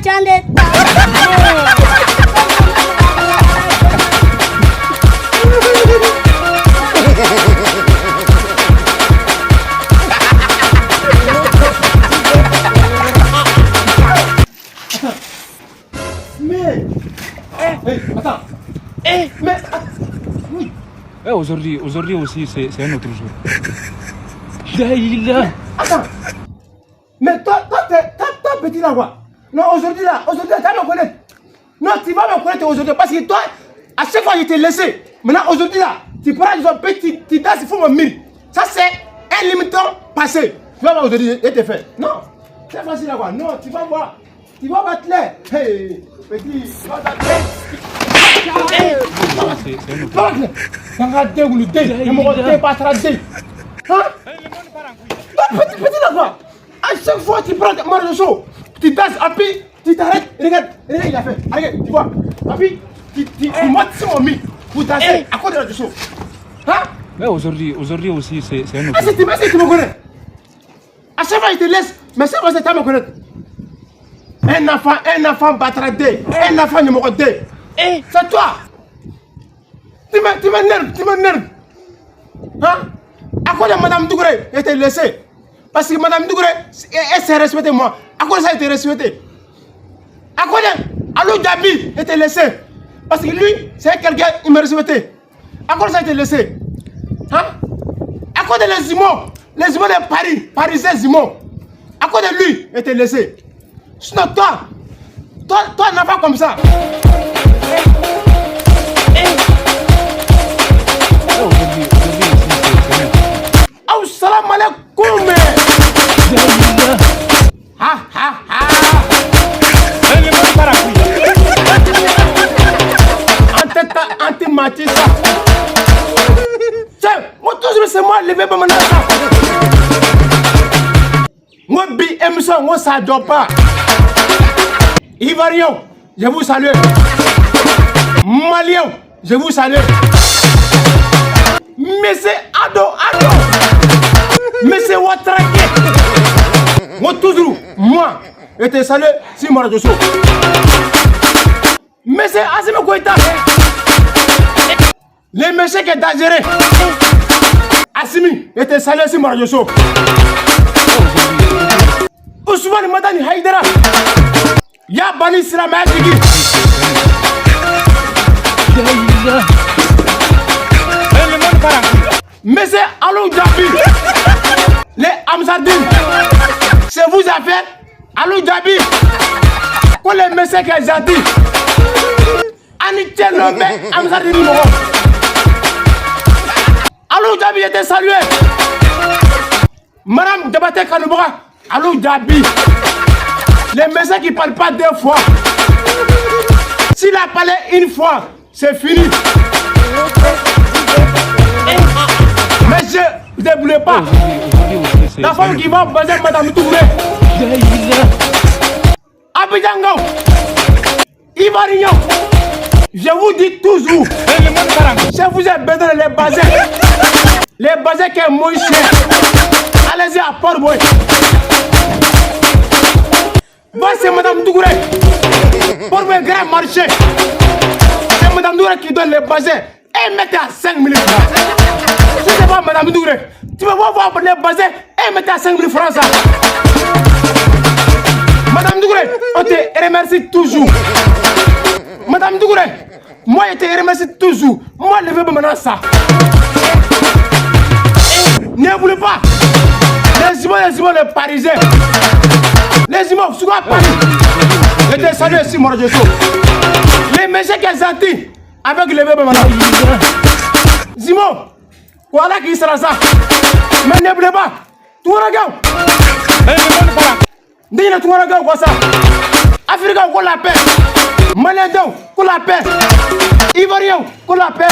Chande. Mais attends. Mais oui. Aujourd'hui aussi, c'est un autre jour. Attends. Mais toi, petit là, quoi. Non, aujourd'hui, tu vas me connaître. Non, tu vas me connaître aujourd'hui parce que toi, à chaque fois, je t'ai laissé. Maintenant, aujourd'hui, là, tu prends des petit, tu danses, il faut me mire. Ça, c'est un limitant passé. Tu vas voir aujourd'hui, et t'es fait. Non, c'est facile là, quoi. Non, tu vas voir. Tu vas battre l'air. Hey, petit, tu vas battre l'air. Petit là, quoi. À chaque fois tu prends mon show, tu danses, puis tu t'arrêtes, regarde, il a fait, regarde, tu vois, puis tu montes sur mon mi pour danser à côté de la show. Hein? Mais aujourd'hui aussi, c'est un autre jour. Tu me connais. À chaque fois il te laisse, mais c'est parce que tu me connais. Un enfant battra deux, un enfant numéro 2. C'est toi. Tu m'énerves. Hein? À quoi de Madame Dougré était laissée? Parce que Madame Dougré, elle s'est respectée, moi. À quoi ça a été respecté? À quoi de Alou Dabi était laissé? Parce que lui, c'est quelqu'un qui me respectait. À quoi ça a été laissé? Hein? À quoi de les Zimos de Paris, Parisiens Zimos? À quoi de lui était laissé? Sinon, toi, n'a pas comme ça. Oh, salam alaikum. Anti-matissa. Tiens, moi toujours c'est moi levé pour mon ça. Moi bi émission, moi ça dort pas. Ivoirien, je vous salue. Malien, je vous salue. Mais c'est ado. Mais c'est Ouattaraké. Moi toujours, moi, je te salue si moi je suis. Mais c'est Assimi Goïta. Les messieurs qui sont dangereux. Assimi, je te salue si moi je suis. Ousmane Madani Haïdara. Ya Bani Sirama Digi. Mais c'est Alou Dabi. Les Amzadine. C'est vous affaire. Alou Dabi. Pour les messieurs qui sont gentils. Anitiel Lombe, Amzadine Moro. Alou Dabi était salué. Madame Debaté Kanoubra. Alou Dabi. Les messieurs qui ne parlent pas 2 fois. S'il a parlé 1 fois, c'est fini. Mais je ne voulais pas. La femme qui va baiser Madame Touré. Abidjango. Ivoirien. Je vous dis toujours. Si vous avez besoin de les baser. Les baser qui est moins cher. Allez-y à Port-Boy. C'est Madame Dougouré. Pour le grand marché. C'est Madame Dougouré qui donne les bazins. Et mettez à 5 000 francs. Si c'est pas Madame Dougouré, tu vas voir les bazins et mettez à 5 000 francs ça. Madame Dougouré, on te remercie toujours. Madame Dougouré, moi je te remercie toujours. Moi je veux maintenant ça. Ne voulez pas. Les humains, les Parisiens. Les humains, souvent à Paris. Je te salue ici, moi je suis. Les messieurs qui sont gentils avec les bébés maintenant. Zimo, voilà qui sera ça. Mais ne voulez pas. Tu regardes. Dis-le, tu regardes quoi ça. Africain, qu'on la paix. Malien, qu'on la paix. Ivoirien, qu'on la paix.